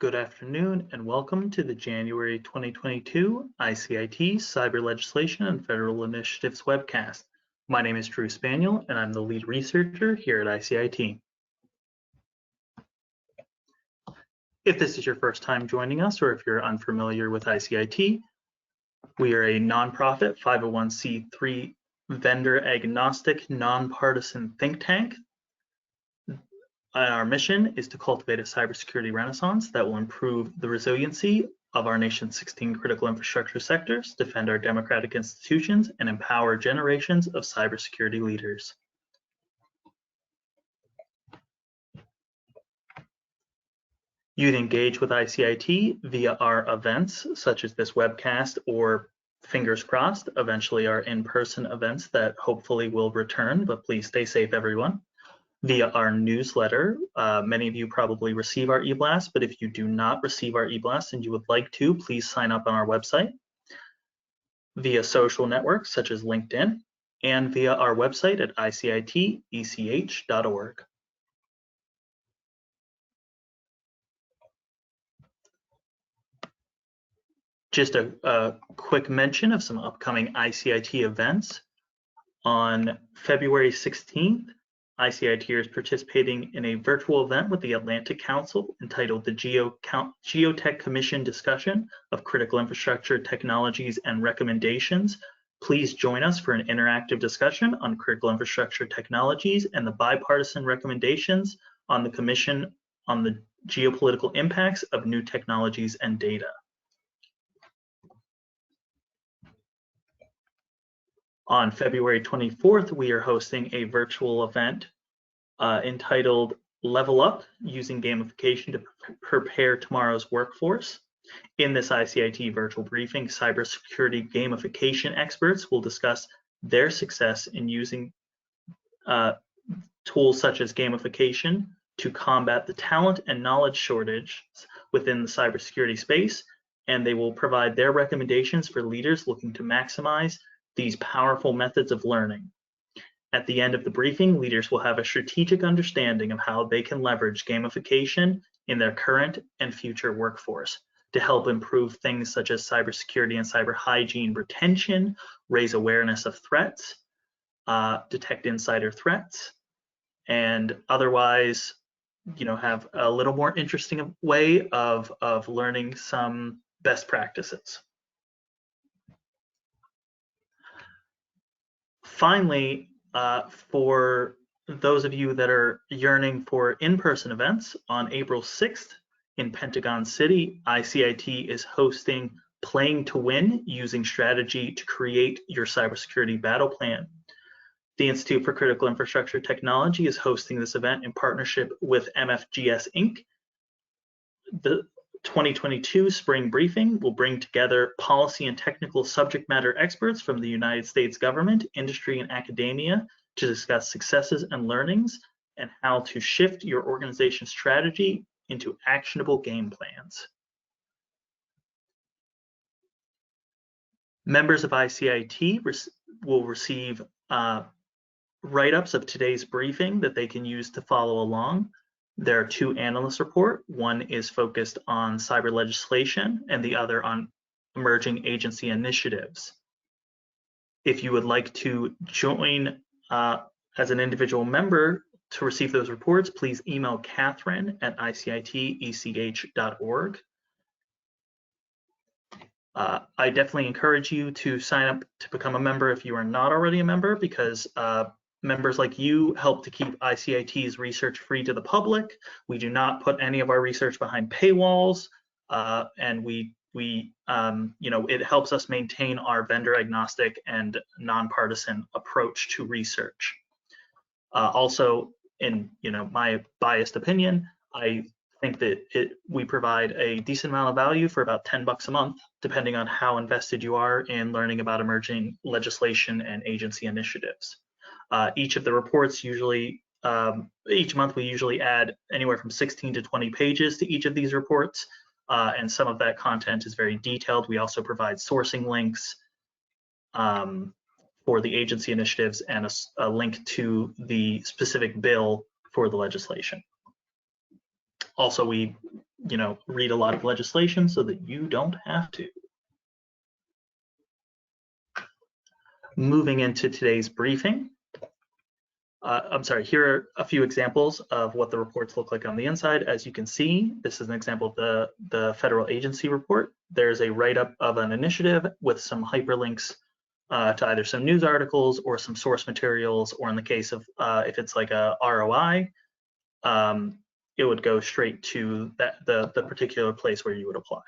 Good afternoon and welcome to the January 2022 ICIT Cyber Legislation and Federal Initiatives webcast. My name is Drew Spaniel and I'm the lead researcher here at ICIT. If this is your first time joining us or if you're unfamiliar with ICIT, we are a nonprofit 501c3 vendor agnostic nonpartisan think tank. Our mission is to cultivate a cybersecurity renaissance that will improve the resiliency of our nation's 16 critical infrastructure sectors, defend our democratic institutions, and empower generations of cybersecurity leaders. You can engage with ICIT via our events, such as this webcast, or fingers crossed, eventually our in-person events that hopefully will return, but please stay safe, everyone. Via our newsletter. Many of you probably receive our e-blast, but if you do not receive our e-blast and you would like to, please sign up on our website. Via social networks such as LinkedIn, and via our website at icitech.org. Just a quick mention of some upcoming ICIT events. On February 16th, ICIT is participating in a virtual event with the Atlantic Council entitled the Geotech Commission Discussion of Critical Infrastructure Technologies and Recommendations. Please join us for an interactive discussion on critical infrastructure technologies and the bipartisan recommendations on the Commission on the geopolitical impacts of new technologies and data. On February 24th, we are hosting a virtual event entitled Level Up, Using Gamification to Prepare Tomorrow's Workforce. In this ICIT virtual briefing, cybersecurity gamification experts will discuss their success in using tools such as gamification to combat the talent and knowledge shortage within the cybersecurity space, and they will provide their recommendations for leaders looking to maximize these powerful methods of learning. At the end of the briefing, leaders will have a strategic understanding of how they can leverage gamification in their current and future workforce to help improve things such as cybersecurity and cyber hygiene retention, raise awareness of threats, detect insider threats, and otherwise, have a little more interesting way of learning some best practices. Finally, for those of you that are yearning for in-person events, on April 6th in Pentagon City, ICIT is hosting Playing to Win, Using Strategy to Create Your Cybersecurity Battle Plan. The Institute for Critical Infrastructure Technology is hosting this event in partnership with MFGS Inc. The 2022 spring briefing will bring together policy and technical subject matter experts from the United States government, industry, and academia to discuss successes and learnings and how to shift your organization's strategy into actionable game plans. Members of ICIT will receive write-ups of today's briefing that they can use to follow along. There are two analyst reports. One is focused on cyber legislation and the other on emerging agency initiatives. If you would like to join as an individual member to receive those reports, please email Catherine at icitech.org. I definitely encourage you to sign up to become a member if you are not already a member, because members like you help to keep ICIT's research free to the public. We do not put any of our research behind paywalls, and it helps us maintain our vendor agnostic and nonpartisan approach to research. Also, in my biased opinion, I think that we provide a decent amount of value for about $10 a month, depending on how invested you are in learning about emerging legislation and agency initiatives. Each of the reports usually, each month we usually add anywhere from 16 to 20 pages to each of these reports, and some of that content is very detailed. We also provide sourcing links for the agency initiatives and a link to the specific bill for the legislation. Also, we read a lot of legislation so that you don't have to. Moving into today's briefing. Here are a few examples of what the reports look like on the inside. As you can see, this is an example of the federal agency report. There's a write-up of an initiative with some hyperlinks to either some news articles or some source materials, or in the case of if it's like a ROI, it would go straight to the particular place where you would apply.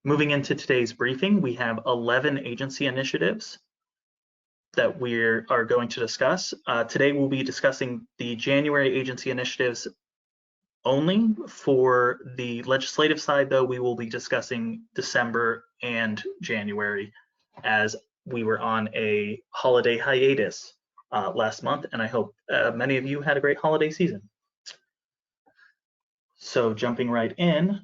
Moving into today's briefing, we have 11 agency initiatives that we are going to discuss. Today we'll be discussing the January agency initiatives only. For the legislative side, though, we will be discussing December and January, as we were on a holiday hiatus last month, and I hope many of you had a great holiday season. So jumping right in,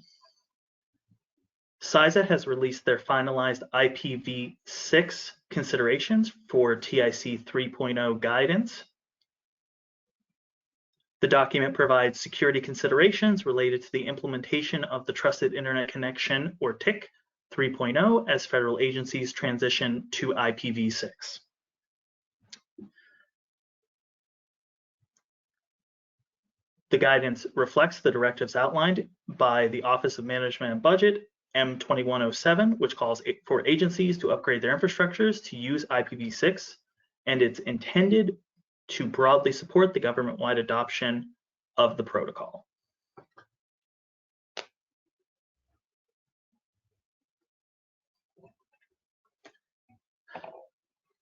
CISA has released their finalized IPv6 considerations for TIC 3.0 guidance. The document provides security considerations related to the implementation of the Trusted Internet Connection, or TIC 3.0, as federal agencies transition to IPv6. The guidance reflects the directives outlined by the Office of Management and Budget, M2107, which calls for agencies to upgrade their infrastructures to use IPv6, and it's intended to broadly support the government-wide adoption of the protocol.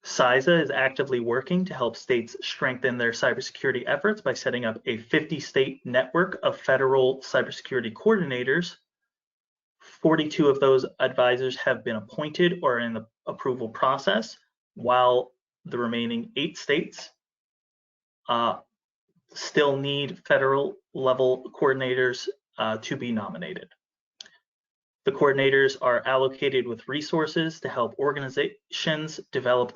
CISA is actively working to help states strengthen their cybersecurity efforts by setting up a 50-state network of federal cybersecurity coordinators. 42 of those advisors have been appointed or in the approval process, while the remaining 8 states still need federal level coordinators to be nominated. The coordinators are allocated with resources to help organizations develop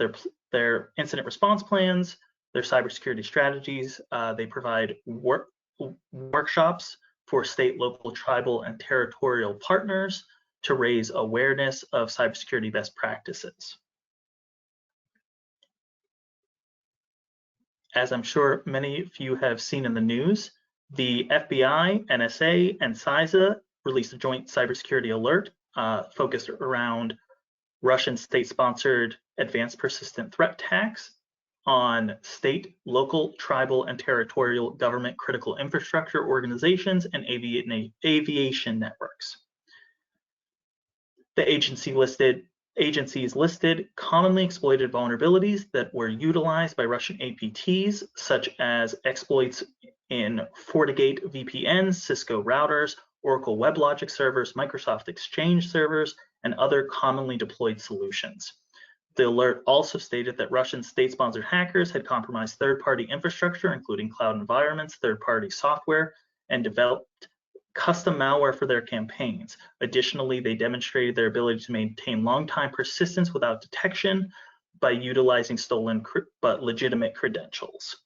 their incident response plans, their cybersecurity strategies. They provide workshops for state, local, tribal, and territorial partners to raise awareness of cybersecurity best practices. As I'm sure many of you have seen in the news, the FBI, NSA, and CISA released a joint cybersecurity alert focused around Russian state-sponsored advanced persistent threat attacks on state, local, tribal, and territorial government critical infrastructure organizations and aviation networks. The agencies listed commonly exploited vulnerabilities that were utilized by Russian APTs, such as exploits in FortiGate VPNs, Cisco routers, Oracle WebLogic servers, Microsoft Exchange servers, and other commonly deployed solutions. The alert also stated that Russian state-sponsored hackers had compromised third-party infrastructure, including cloud environments, third-party software, and developed custom malware for their campaigns. Additionally, they demonstrated their ability to maintain long-time persistence without detection by utilizing stolen but legitimate credentials.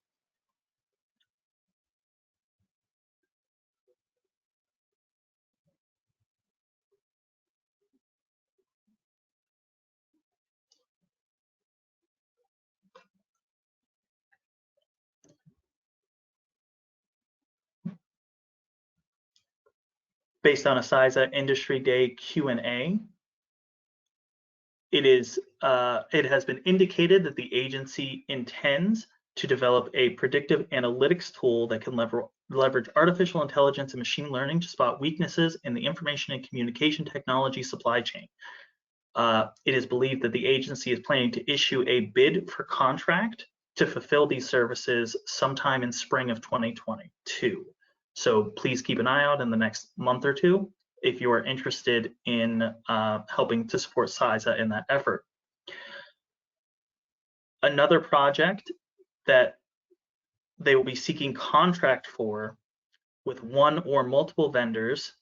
Based on a CISA Industry Day Q&A, it has been indicated that the agency intends to develop a predictive analytics tool that can leverage artificial intelligence and machine learning to spot weaknesses in the information and communication technology supply chain. It is believed that the agency is planning to issue a bid for contract to fulfill these services sometime in spring of 2022. So please keep an eye out in the next month or two if you are interested in helping to support CISA in that effort. Another project that they will be seeking contract for with one or multiple vendors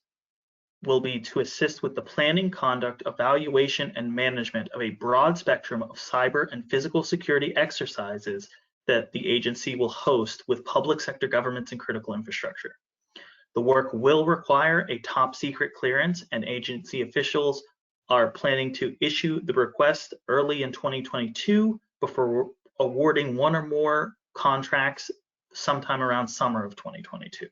will be to assist with the planning, conduct, evaluation, and management of a broad spectrum of cyber and physical security exercises that the agency will host with public sector governments and critical infrastructure. The work will require a top secret clearance, and agency officials are planning to issue the request early in 2022 before awarding one or more contracts sometime around summer of 2022.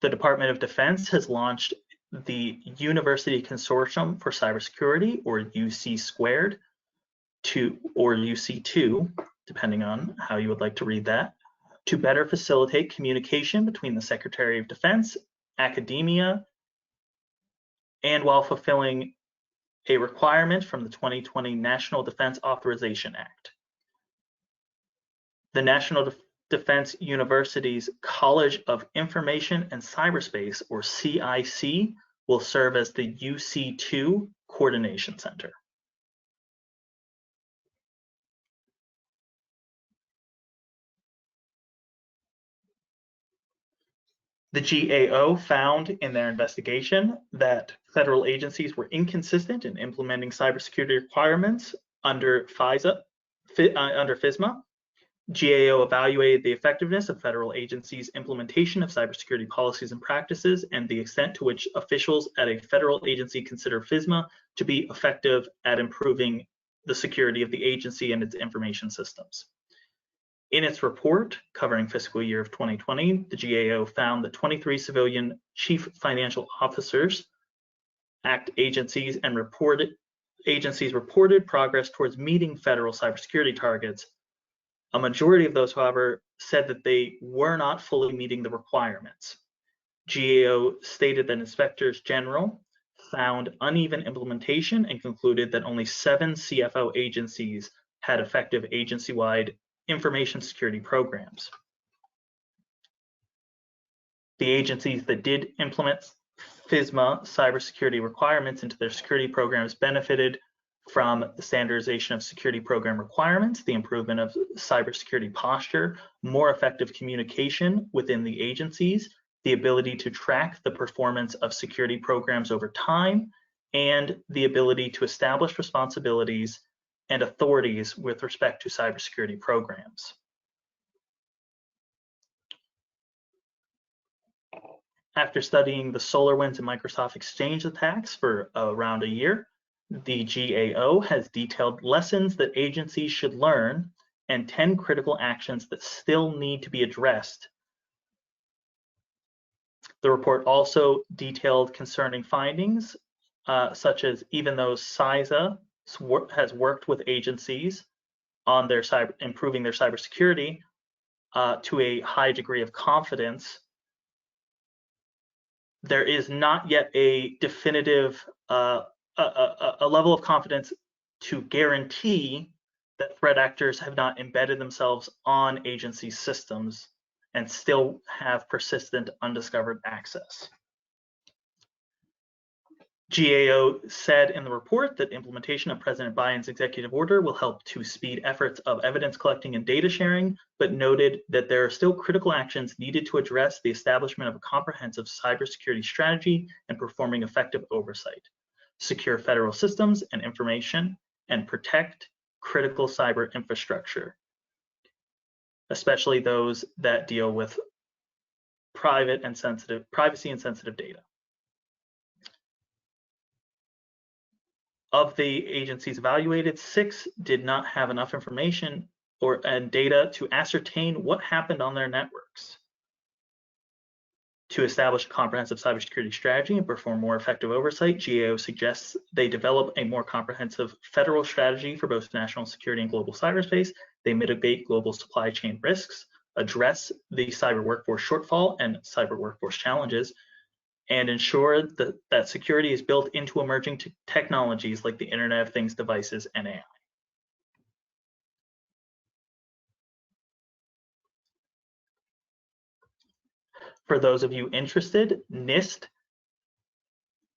The Department of Defense has launched the University Consortium for Cybersecurity, or UC squared, or UC2, depending on how you would like to read that, to better facilitate communication between the Secretary of Defense, academia, and while fulfilling a requirement from the 2020 National Defense Authorization Act. The National Defense University's College of Information and Cyberspace, or CIC, will serve as the UC2 Coordination Center. The GAO found in their investigation that federal agencies were inconsistent in implementing cybersecurity requirements under FISMA. GAO evaluated the effectiveness of federal agencies' implementation of cybersecurity policies and practices and the extent to which officials at a federal agency consider FISMA to be effective at improving the security of the agency and its information systems. In its report covering fiscal year of 2020, the GAO found that 23 civilian chief financial officers, ACT agencies, and reported progress towards meeting federal cybersecurity targets. A majority of those, however, said that they were not fully meeting the requirements. GAO stated that inspectors general found uneven implementation and concluded that only 7 CFO agencies had effective agency-wide information security programs. The agencies that did implement FISMA cybersecurity requirements into their security programs benefited from the standardization of security program requirements, the improvement of cybersecurity posture, more effective communication within the agencies, the ability to track the performance of security programs over time, and the ability to establish responsibilities and authorities with respect to cybersecurity programs. After studying the SolarWinds and Microsoft Exchange attacks for around a year, the GAO has detailed lessons that agencies should learn and 10 critical actions that still need to be addressed. The report also detailed concerning findings, such as even though CISA has worked with agencies on their improving their cybersecurity to a high degree of confidence, there is not yet a definitive a level of confidence to guarantee that threat actors have not embedded themselves on agency systems and still have persistent undiscovered access. GAO said in the report that implementation of President Biden's executive order will help to speed efforts of evidence collecting and data sharing, but noted that there are still critical actions needed to address the establishment of a comprehensive cybersecurity strategy and performing effective oversight, secure federal systems and information, and protect critical cyber infrastructure, especially those that deal with privacy and sensitive data. Of the agencies evaluated, 6 did not have enough information and data to ascertain what happened on their networks. To establish a comprehensive cybersecurity strategy and perform more effective oversight, GAO suggests they develop a more comprehensive federal strategy for both national security and global cyberspace. They mitigate global supply chain risks, address the cyber workforce shortfall and cyber workforce challenges, and ensure that security is built into emerging technologies like the Internet of Things devices and AI. For those of you interested, NIST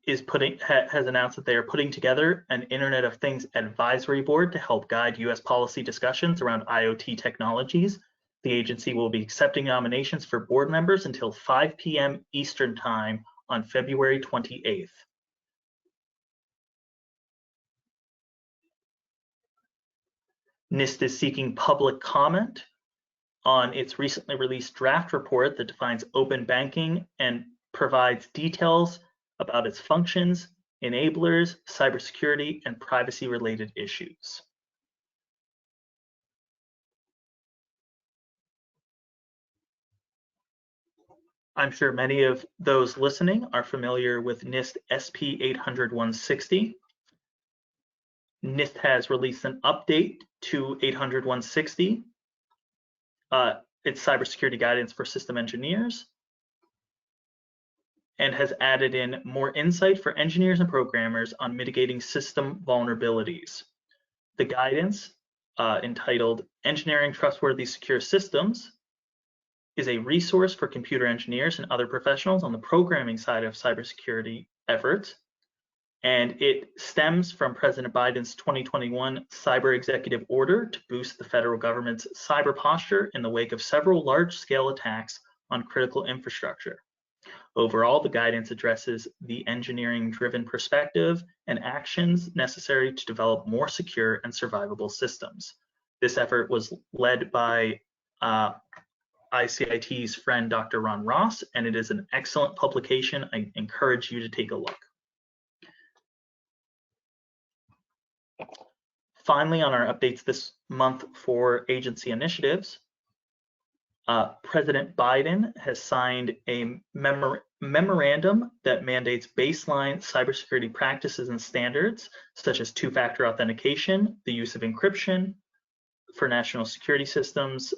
has announced that they are putting together an Internet of Things advisory board to help guide U.S. policy discussions around IoT technologies. The agency will be accepting nominations for board members until 5 p.m. Eastern Time on February 28th. NIST is seeking public comment on its recently released draft report that defines open banking and provides details about its functions, enablers, cybersecurity, and privacy-related issues. I'm sure many of those listening are familiar with NIST SP 800-160. NIST has released an update to 800-160, its cybersecurity guidance for system engineers, and has added in more insight for engineers and programmers on mitigating system vulnerabilities. The guidance, entitled Engineering Trustworthy Secure Systems, is a resource for computer engineers and other professionals on the programming side of cybersecurity efforts, and it stems from President Biden's 2021 Cyber Executive Order to boost the federal government's cyber posture in the wake of several large-scale attacks on critical infrastructure. Overall, the guidance addresses the engineering-driven perspective and actions necessary to develop more secure and survivable systems. This effort was led by ICIT's friend, Dr. Ron Ross, and it is an excellent publication. I encourage you to take a look. Finally, on our updates this month for agency initiatives, President Biden has signed a memorandum that mandates baseline cybersecurity practices and standards, such as two-factor authentication, the use of encryption for national security systems,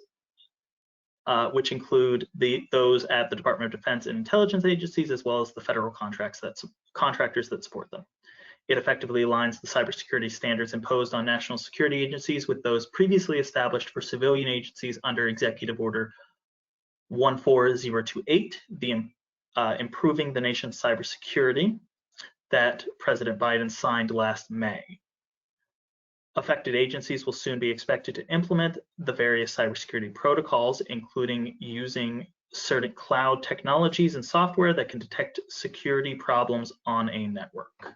which include those at the Department of Defense and intelligence agencies, as well as the federal contractors that support them. It effectively aligns the cybersecurity standards imposed on national security agencies with those previously established for civilian agencies under Executive Order 14028, the Improving the Nation's Cybersecurity, that President Biden signed last May. Affected agencies will soon be expected to implement the various cybersecurity protocols, including using certain cloud technologies and software that can detect security problems on a network.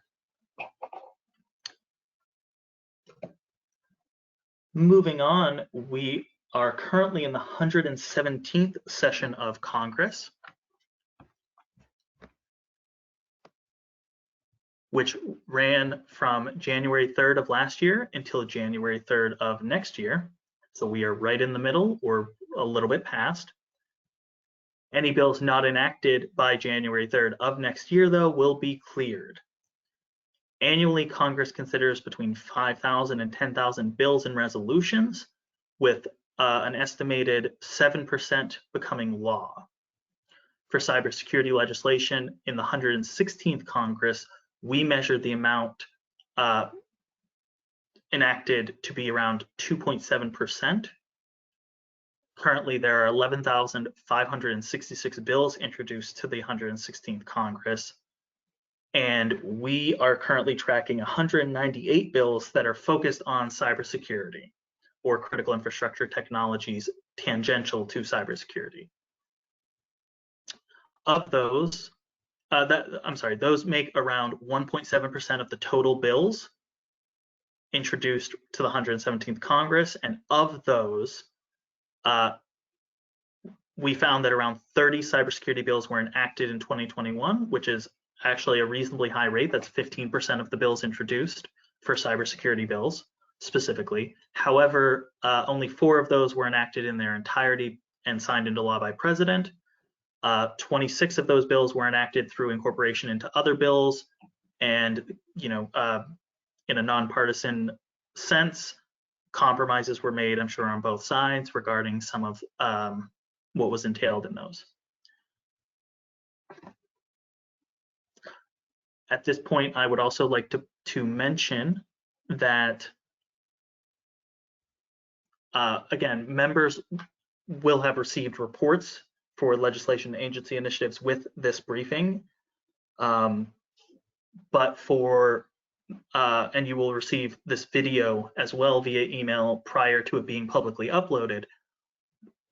Moving on, we are currently in the 117th session of Congress, which ran from January 3rd of last year until January 3rd of next year. So we are right in the middle or a little bit past. Any bills not enacted by January 3rd of next year, though, will be cleared. Annually, Congress considers between 5,000 and 10,000 bills and resolutions, with an estimated 7% becoming law. For cybersecurity legislation in the 116th Congress, we measured the amount enacted to be around 2.7%. Currently, there are 11,566 bills introduced to the 116th Congress, and we are currently tracking 198 bills that are focused on cybersecurity or critical infrastructure technologies tangential to cybersecurity. Of those, those make around 1.7% of the total bills introduced to the 117th Congress, and of those, we found that around 30 cybersecurity bills were enacted in 2021, which is actually a reasonably high rate. That's 15% of the bills introduced for cybersecurity bills specifically. However, only 4 of those were enacted in their entirety and signed into law by President. 26 of those bills were enacted through incorporation into other bills, and in a nonpartisan sense, compromises were made, I'm sure, on both sides regarding some of what was entailed in those. At this point, I would also like to mention that, again, members will have received reports for legislation and agency initiatives with this briefing, and you will receive this video as well via email prior to it being publicly uploaded.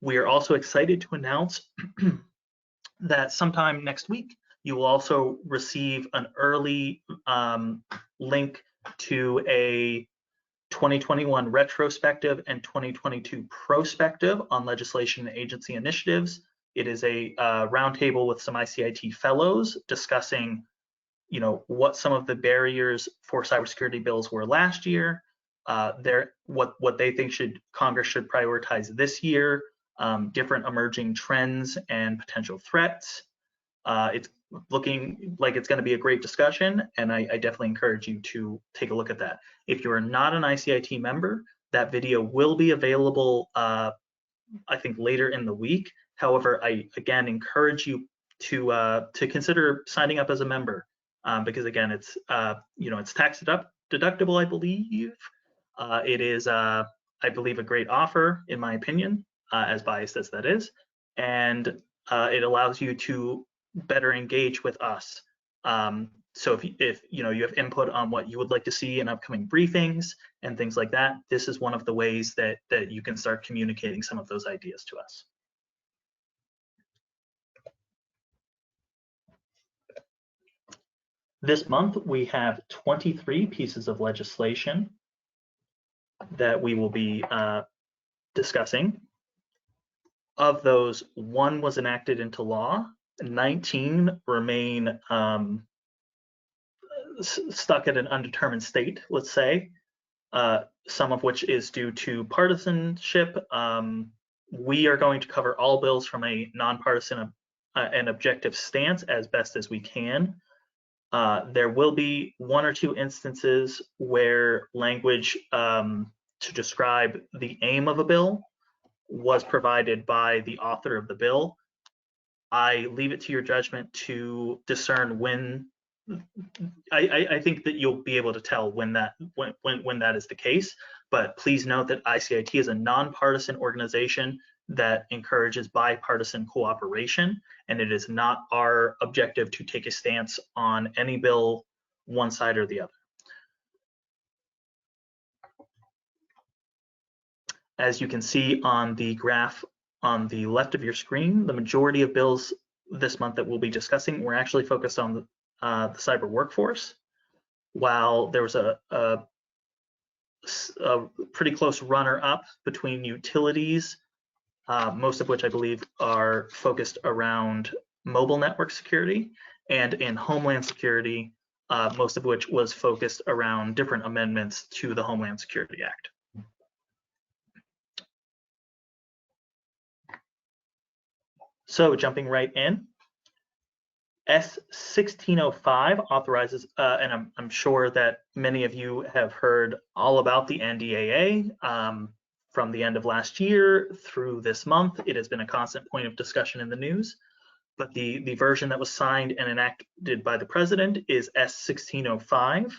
We are also excited to announce that sometime next week, you will also receive an early link to a 2021 retrospective and 2022 prospective on legislation and agency initiatives. It is a roundtable with some ICIT fellows discussing, what some of the barriers for cybersecurity bills were last year, what they think Congress should prioritize this year, different emerging trends and potential threats. It's looking like it's going to be a great discussion, and I definitely encourage you to take a look at that. If you're not an ICIT member, that video will be available, I think, later in the week. However, I again encourage you to consider signing up as a member, because again, it's it's tax deductible, I believe. It is, I believe, a great offer, in my opinion, as biased as that is, and it allows you to better engage with us. So if you have input on what you would like to see in upcoming briefings and things like that, this is one of the ways that you can start communicating some of those ideas to us. This month, we have 23 pieces of legislation that we will be discussing. Of those, 1 was enacted into law, 19 remain stuck at an undetermined state, let's say, some of which is due to partisanship. We are going to cover all bills from a nonpartisan and objective stance as best as we can. There will be 1 or 2 instances where language to describe the aim of a bill was provided by the author of the bill. I leave it to your judgment to discern when. I think that you'll be able to tell when that is the case. But please note that ICIT is a nonpartisan organization that encourages bipartisan cooperation, and it is not our objective to take a stance on any bill, one side or the other. As you can see on the graph on the left of your screen, the majority of bills this month that we'll be discussing were actually focused on the cyber workforce, while there was a pretty close runner-up between utilities, most of which I believe are focused around mobile network security, and in Homeland Security, most of which was focused around different amendments to the Homeland Security Act. So jumping right in, S1605 authorizes, and I'm sure that many of you have heard all about the NDAA from the end of last year through this month. It has been a constant point of discussion in the news, but the version that was signed and enacted by the president is S1605,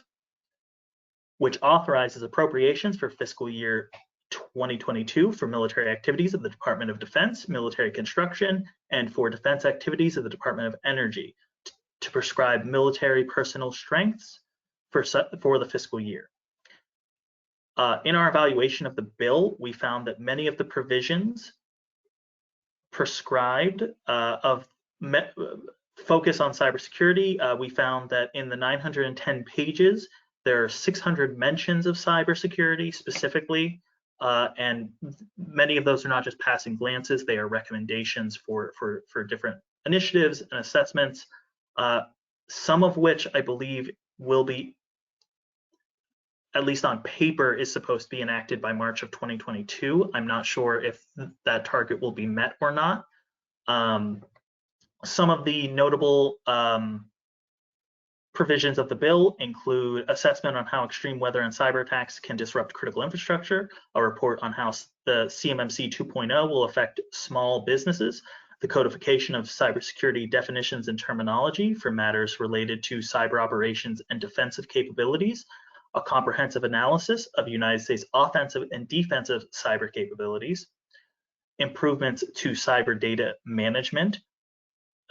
which authorizes appropriations for fiscal year 2022 for military activities of the Department of Defense, military construction, and for defense activities of the Department of Energy to prescribe military personnel strengths for the fiscal year. In our evaluation of the bill, we found that many of the provisions prescribed focus on cybersecurity. We found that in the 910 pages, there are 600 mentions of cybersecurity specifically, and many of those are not just passing glances, they are recommendations for different initiatives and assessments, some of which I believe will be, at least on paper, is supposed to be enacted by March of 2022. I'm not sure if that target will be met or not. Some of the notable provisions of the bill include assessment on how extreme weather and cyber attacks can disrupt critical infrastructure, a report on how the CMMC 2.0 will affect small businesses, the codification of cybersecurity definitions and terminology for matters related to cyber operations and defensive capabilities, a comprehensive analysis of United States offensive and defensive cyber capabilities, improvements to cyber data management,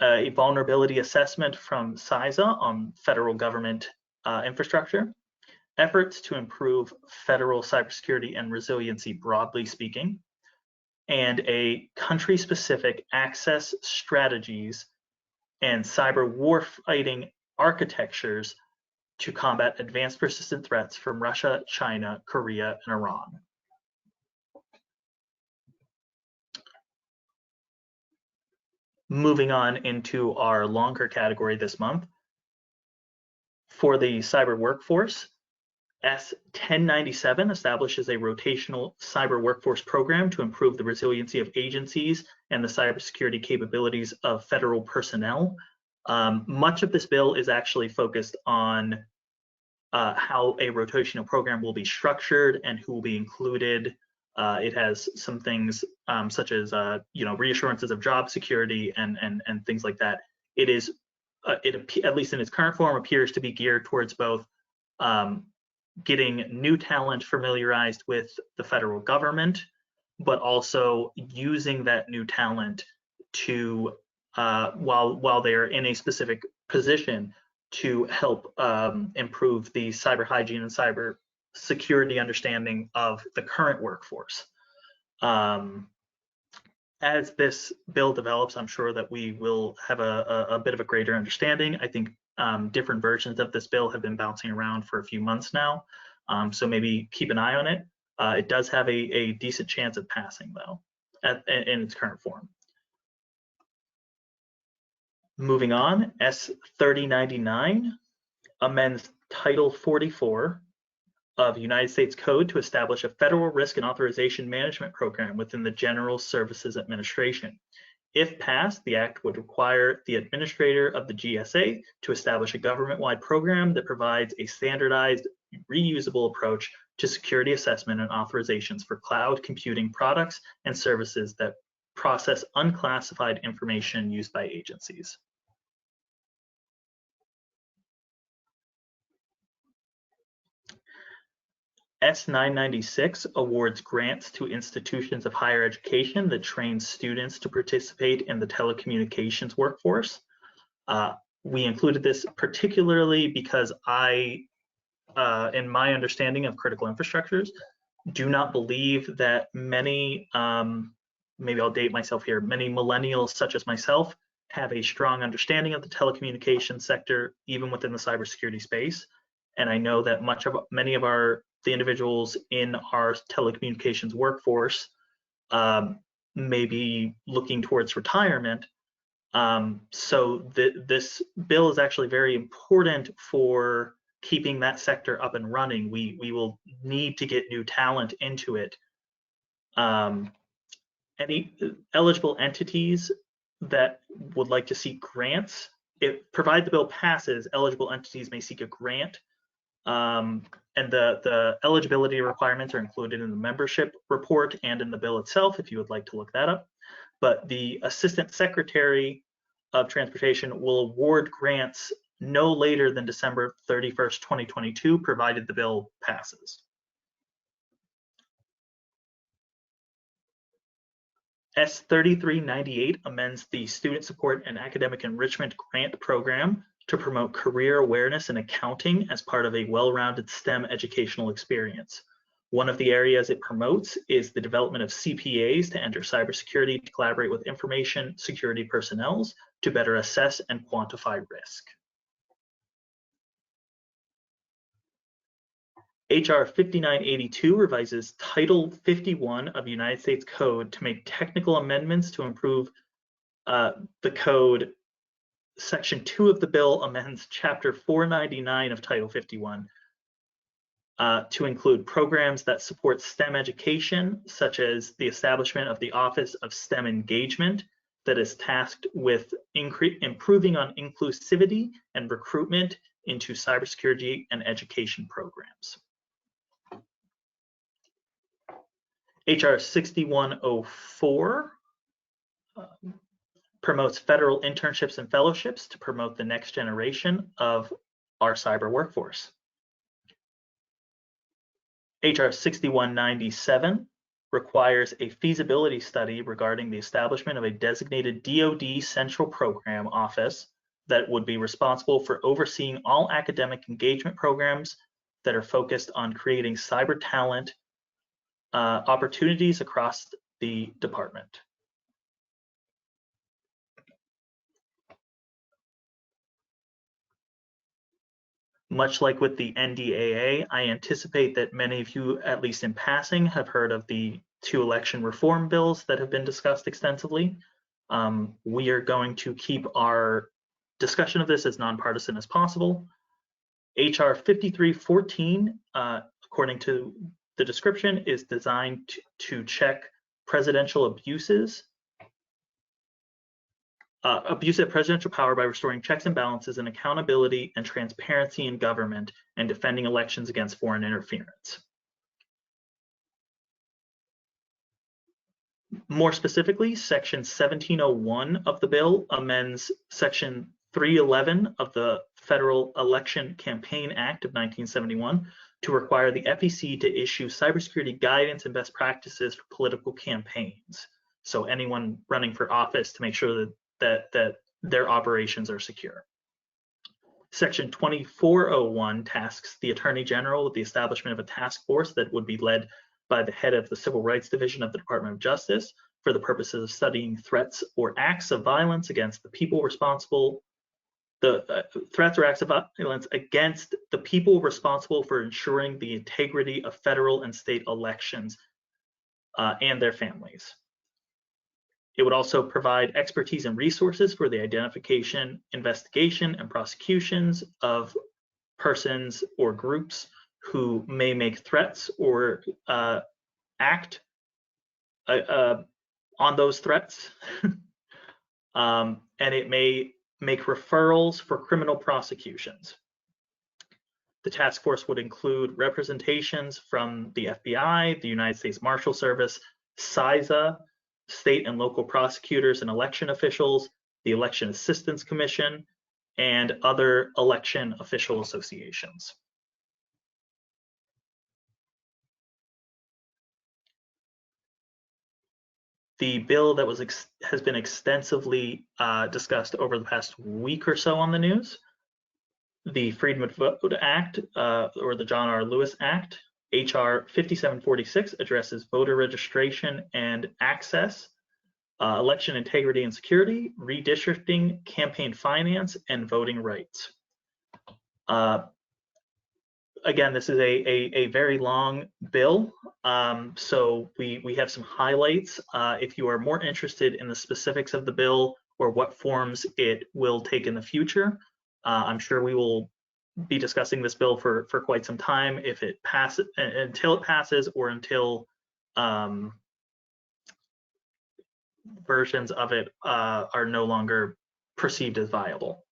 a vulnerability assessment from CISA on federal government infrastructure, efforts to improve federal cybersecurity and resiliency broadly speaking, and a country-specific access strategies and cyber warfighting architectures to combat advanced persistent threats from Russia, China, Korea, and Iran. Moving on into our longer category this month. For the cyber workforce, S1097 establishes a rotational cyber workforce program to improve the resiliency of agencies and the cybersecurity capabilities of federal personnel. Much of this bill is actually focused on how a rotational program will be structured and who will be included. It has some things such as reassurances of job security and things like that. It is, at least in its current form, appears to be geared towards both getting new talent familiarized with the federal government, but also using that new talent to, while they're in a specific position, to help improve the cyber hygiene and cyber security understanding of the current workforce. As this bill develops, I'm sure that we will have a bit of a greater understanding. I think different versions of this bill have been bouncing around for a few months now, so maybe keep an eye on it. It does have a decent chance of passing, though, in its current form. Moving on, S3099 amends Title 44 of United States Code to establish a federal risk and authorization management program within the General Services Administration. If passed, the act would require the administrator of the GSA to establish a government-wide program that provides a standardized, reusable approach to security assessment and authorizations for cloud computing products and services that process unclassified information used by agencies. S996 awards grants to institutions of higher education that train students to participate in the telecommunications workforce. We included this particularly because I, in my understanding of critical infrastructures, do not believe that many, maybe I'll date myself here, many millennials such as myself have a strong understanding of the telecommunications sector, even within the cybersecurity space. And I know that many of the individuals in our telecommunications workforce may be looking towards retirement. So this bill is actually very important for keeping that sector up and running. We will need to get new talent into it. Any eligible entities that would like to seek grants, provided the bill passes, eligible entities may seek a grant. And the eligibility requirements are included in the membership report and in the bill itself, if you would like to look that up. But the Assistant Secretary of Transportation will award grants no later than December 31st, 2022, provided the bill passes. S3398 amends the Student Support and Academic Enrichment Grant Program to promote career awareness in accounting as part of a well-rounded STEM educational experience. One of the areas it promotes is the development of CPAs to enter cybersecurity to collaborate with information security personnel to better assess and quantify risk. HR 5982 revises Title 51 of United States Code to make technical amendments to improve the code. Section 2 of the bill amends Chapter 499 of Title 51 to include programs that support STEM education, such as the establishment of the Office of STEM Engagement that is tasked with improving on inclusivity and recruitment into cybersecurity and education programs. HR 6104 promotes federal internships and fellowships to promote the next generation of our cyber workforce. HR 6197 requires a feasibility study regarding the establishment of a designated DoD Central Program Office that would be responsible for overseeing all academic engagement programs that are focused on creating cyber talent opportunities across the department. Much like with the NDAA, I anticipate that many of you, at least in passing, have heard of the 2 election reform bills that have been discussed extensively. We are going to keep our discussion of this as nonpartisan as possible. HR 5314, according to the description, is designed to check presidential abuses, abuse of presidential power by restoring checks and balances and accountability and transparency in government and defending elections against foreign interference. More specifically, Section 1701 of the bill amends Section 311 of the Federal Election Campaign Act of 1971 to require the FEC to issue cybersecurity guidance and best practices for political campaigns. So anyone running for office, to make sure that their operations are secure. Section 2401 tasks the Attorney General with the establishment of a task force that would be led by the head of the Civil Rights Division of the Department of Justice for the purposes of studying threats or acts of violence against the people responsible, threats or acts of violence against the people responsible for ensuring the integrity of federal and state elections and their families. It would also provide expertise and resources for the identification, investigation, and prosecutions of persons or groups who may make threats or act on those threats. And it may make referrals for criminal prosecutions. The task force would include representations from the FBI, the United States Marshal Service, CISA, state and local prosecutors and election officials, the Election Assistance Commission, and other election official associations. The bill that has been extensively discussed over the past week or so on the news, the Freedom of Vote Act, or the John R. Lewis Act, HR 5746 addresses voter registration and access, election integrity and security, redistricting, campaign finance, and voting rights. Again, this is a very long bill, so we have some highlights. If you are more interested in the specifics of the bill or what forms it will take in the future, I'm sure we will be discussing this bill for quite some time if it passes, until it passes, or until versions of it are no longer perceived as viable.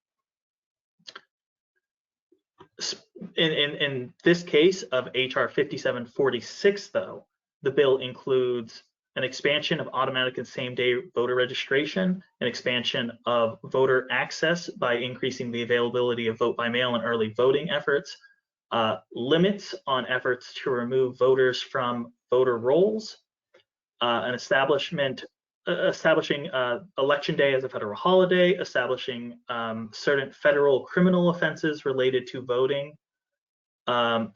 In this case of HR 5746, though, the bill includes an expansion of automatic and same-day voter registration, an expansion of voter access by increasing the availability of vote by mail and early voting efforts, limits on efforts to remove voters from voter rolls, an establishing Election Day as a federal holiday, establishing certain federal criminal offenses related to voting,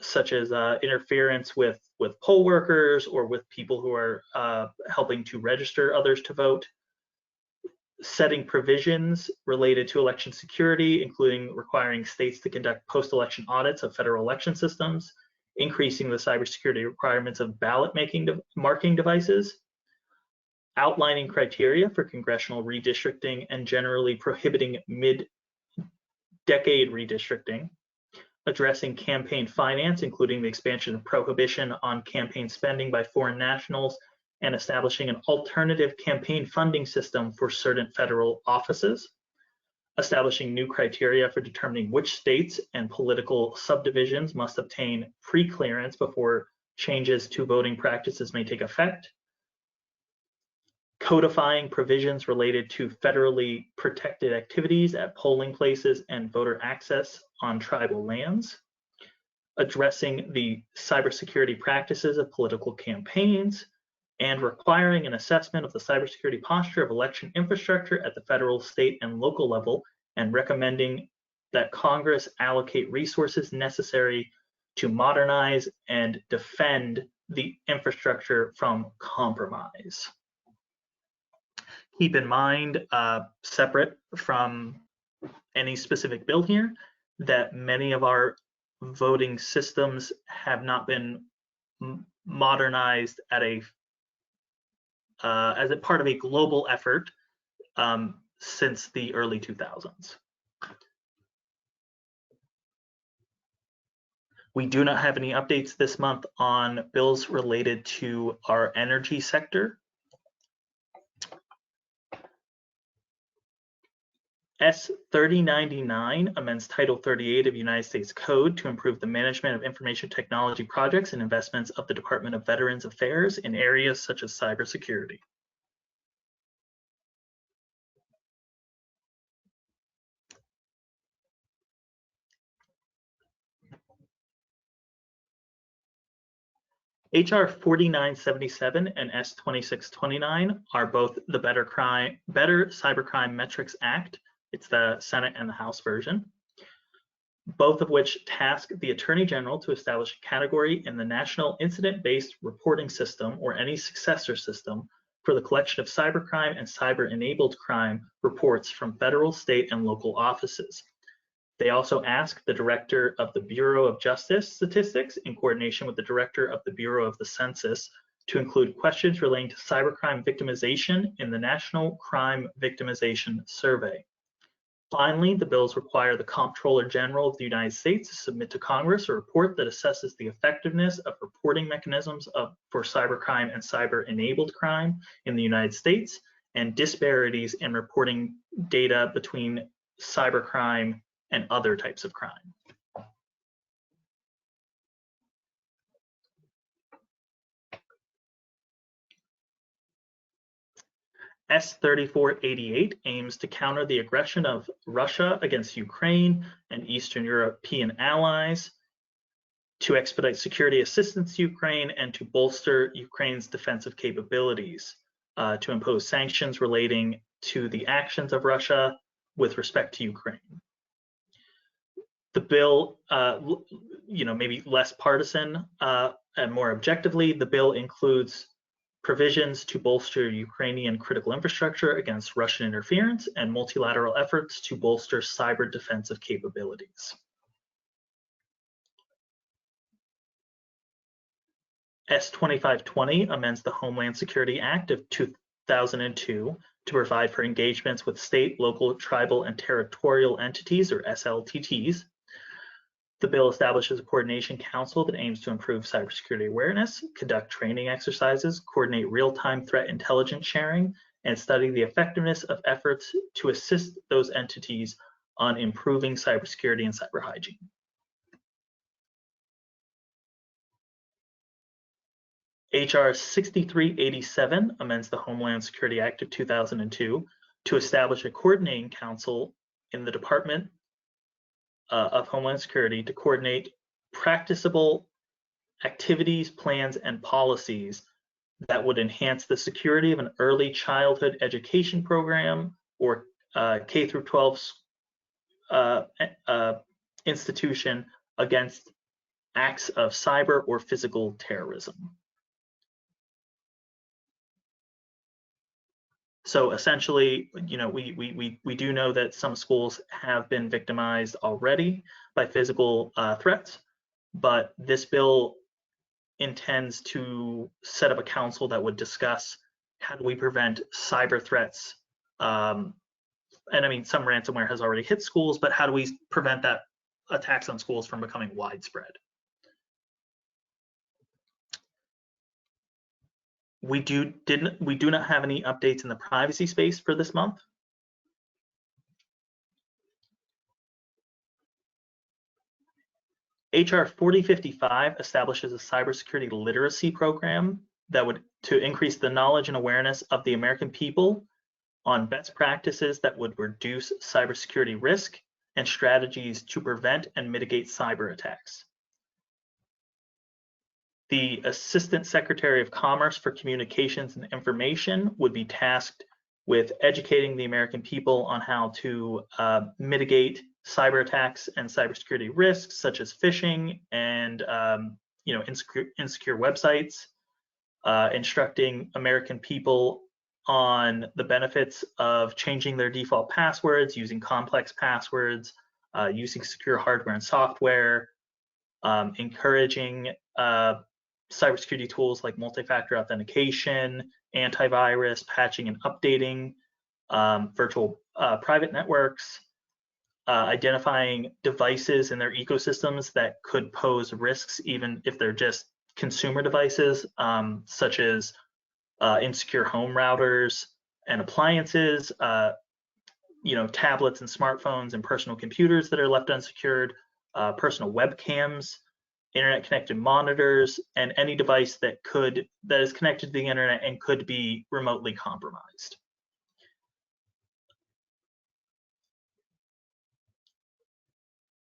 such as interference with poll workers or with people who are helping to register others to vote, setting provisions related to election security, including requiring states to conduct post-election audits of federal election systems, increasing the cybersecurity requirements of ballot marking devices, outlining criteria for congressional redistricting and generally prohibiting mid-decade redistricting, addressing campaign finance, including the expansion of prohibition on campaign spending by foreign nationals, and establishing an alternative campaign funding system for certain federal offices, establishing new criteria for determining which states and political subdivisions must obtain pre-clearance before changes to voting practices may take effect, codifying provisions related to federally protected activities at polling places and voter access on tribal lands, addressing the cybersecurity practices of political campaigns, and requiring an assessment of the cybersecurity posture of election infrastructure at the federal, state, and local level, and recommending that Congress allocate resources necessary to modernize and defend the infrastructure from compromise. Keep in mind, separate from any specific bill here, that many of our voting systems have not been modernized at as a part of a global effort since the early 2000s. We do not have any updates this month on bills related to our energy sector. S 3099 amends Title 38 of United States Code to improve the management of information technology projects and investments of the Department of Veterans Affairs in areas such as cybersecurity. HR 4977 and S 2629 are both the Better Cybercrime Metrics Act. It's the Senate and the House version, both of which task the Attorney General to establish a category in the National Incident-Based Reporting System or any successor system for the collection of cybercrime and cyber-enabled crime reports from federal, state, and local offices. They also ask the Director of the Bureau of Justice Statistics, in coordination with the Director of the Bureau of the Census, to include questions relating to cybercrime victimization in the National Crime Victimization Survey. Finally, the bills require the Comptroller General of the United States to submit to Congress a report that assesses the effectiveness of reporting mechanisms for cybercrime and cyber-enabled crime in the United States and disparities in reporting data between cybercrime and other types of crime. S 3488 aims to counter the aggression of Russia against Ukraine and Eastern European allies, to expedite security assistance to Ukraine, and to bolster Ukraine's defensive capabilities, to impose sanctions relating to the actions of Russia with respect to Ukraine. The bill, maybe less partisan and more objectively, the bill includes provisions to bolster Ukrainian critical infrastructure against Russian interference and multilateral efforts to bolster cyber defensive capabilities. S 2520 amends the Homeland Security Act of 2002 to provide for engagements with state, local, tribal, and territorial entities, or SLTTs. The bill establishes a coordination council that aims to improve cybersecurity awareness, conduct training exercises, coordinate real-time threat intelligence sharing, and study the effectiveness of efforts to assist those entities on improving cybersecurity and cyber hygiene. HR 6387 amends the Homeland Security Act of 2002 to establish a coordinating council in the Department of Homeland Security to coordinate practicable activities, plans, and policies that would enhance the security of an early childhood education program or K through 12 institution against acts of cyber or physical terrorism. So essentially, we do know that some schools have been victimized already by physical threats, but this bill intends to set up a council that would discuss how do we prevent cyber threats. And I mean, some ransomware has already hit schools, but how do we prevent that attacks on schools from becoming widespread? We do not have any updates in the privacy space for this month. HR 4055 establishes a cybersecurity literacy program that would to increase the knowledge and awareness of the American people on best practices that would reduce cybersecurity risk and strategies to prevent and mitigate cyber attacks. The Assistant Secretary of Commerce for Communications and Information would be tasked with educating the American people on how to mitigate cyber attacks and cybersecurity risks, such as phishing and insecure websites, instructing American people on the benefits of changing their default passwords, using complex passwords, using secure hardware and software, encouraging cybersecurity tools like multi-factor authentication, antivirus, patching and updating, virtual private networks, identifying devices in their ecosystems that could pose risks, even if they're just consumer devices, such as insecure home routers and appliances, tablets and smartphones and personal computers that are left unsecured, personal webcams, internet connected monitors, and any device that is connected to the internet and could be remotely compromised.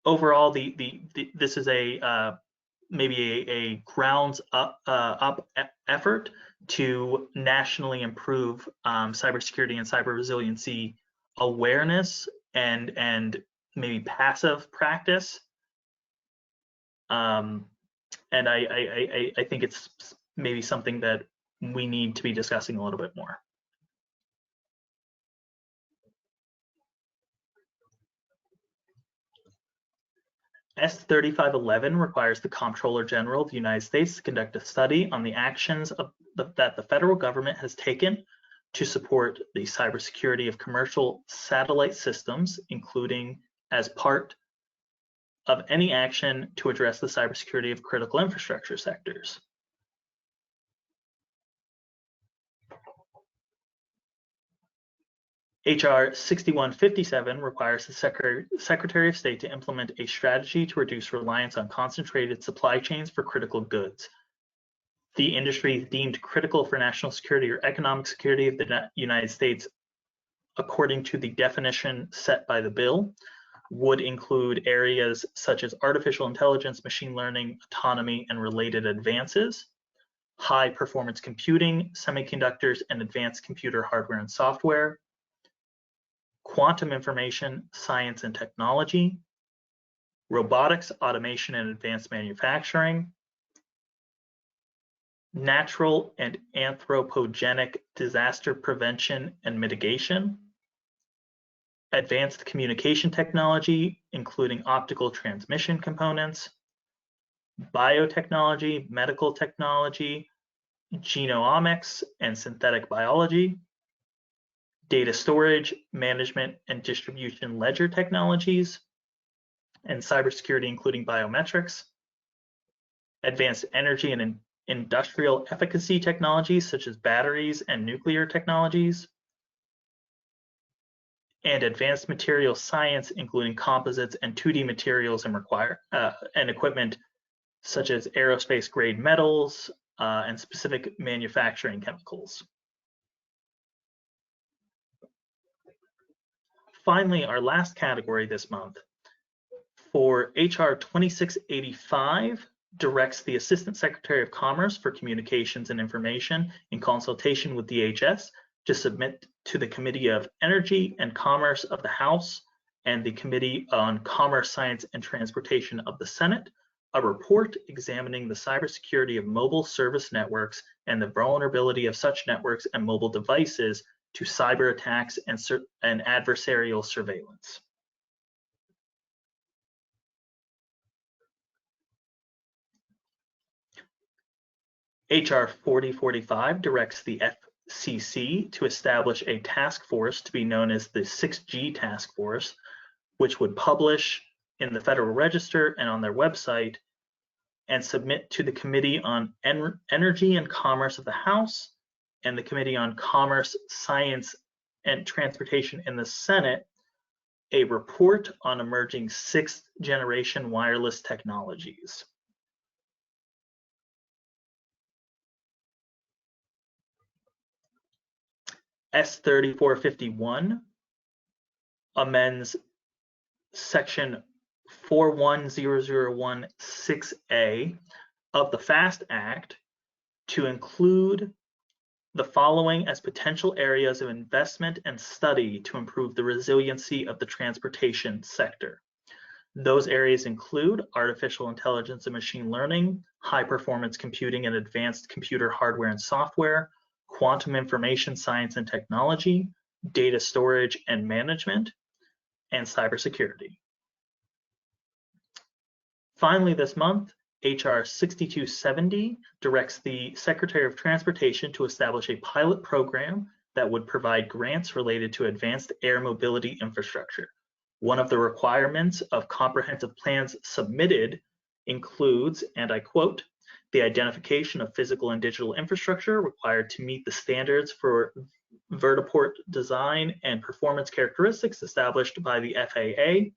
Overall, this is maybe a grounds up effort to nationally improve cybersecurity and cyber resiliency awareness and maybe passive practice. And I think it's maybe something that we need to be discussing a little bit more. S3511 requires the Comptroller General of the United States to conduct a study on the actions that the federal government has taken to support the cybersecurity of commercial satellite systems, including as part of any action to address the cybersecurity of critical infrastructure sectors. HR 6157 requires the Secretary of State to implement a strategy to reduce reliance on concentrated supply chains for critical goods. The industry deemed critical for national security or economic security of the United States, according to the definition set by the bill, would include areas such as artificial intelligence, machine learning, autonomy, and related advances, high performance computing, semiconductors, and advanced computer hardware and software, quantum information, science and technology, robotics, automation, and advanced manufacturing, natural and anthropogenic disaster prevention and mitigation, advanced communication technology, including optical transmission components, biotechnology, medical technology, genomics, and synthetic biology, data storage, management, and distribution ledger technologies, and cybersecurity, including biometrics, advanced energy and industrial efficacy technologies, such as batteries and nuclear technologies, and advanced material science, including composites and 2D materials and equipment, such as aerospace grade metals and specific manufacturing chemicals. Finally, our last category this month, for HR 2685, directs the Assistant Secretary of Commerce for Communications and Information in consultation with DHS to submit to the Committee of Energy and Commerce of the House and the Committee on Commerce, Science, and Transportation of the Senate a report examining the cybersecurity of mobile service networks and the vulnerability of such networks and mobile devices to cyber attacks and adversarial surveillance. HR 4045 directs the FCC to establish a task force to be known as the 6G Task Force, which would publish in the Federal Register and on their website and submit to the Committee on Energy and Commerce of the House and the Committee on Commerce, Science, and Transportation in the Senate a report on emerging 6th generation wireless technologies. S3451 amends section 41001-6A of the FAST Act to include the following as potential areas of investment and study to improve the resiliency of the transportation sector. Those areas include artificial intelligence and machine learning, high performance computing and advanced computer hardware and software, quantum information science and technology, data storage and management, and cybersecurity. Finally, this month, HR 6270 directs the Secretary of Transportation to establish a pilot program that would provide grants related to advanced air mobility infrastructure. One of the requirements of comprehensive plans submitted includes, and I quote, the identification of physical and digital infrastructure required to meet the standards for vertiport design and performance characteristics established by the FAA,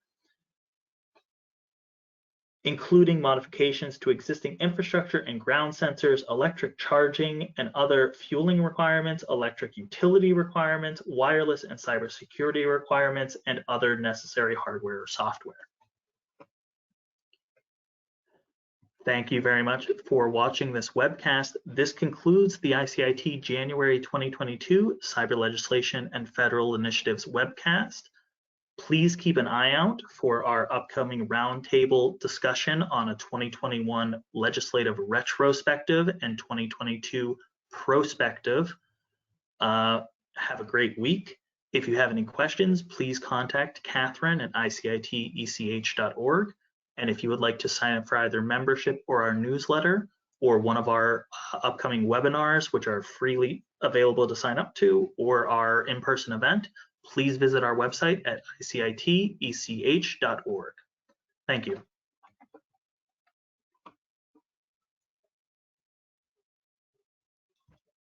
including modifications to existing infrastructure and ground sensors, electric charging and other fueling requirements, electric utility requirements, wireless and cybersecurity requirements, and other necessary hardware or software. Thank you very much for watching this webcast. This concludes the ICIT January 2022 Cyber Legislation and Federal Initiatives webcast. Please keep an eye out for our upcoming roundtable discussion on a 2021 legislative retrospective and 2022 prospective. Have a great week. If you have any questions, please contact Catherine at icitech.org. And if you would like to sign up for either membership or our newsletter or one of our upcoming webinars, which are freely available to sign up to, or our in-person event, please visit our website at icitech.org. Thank you.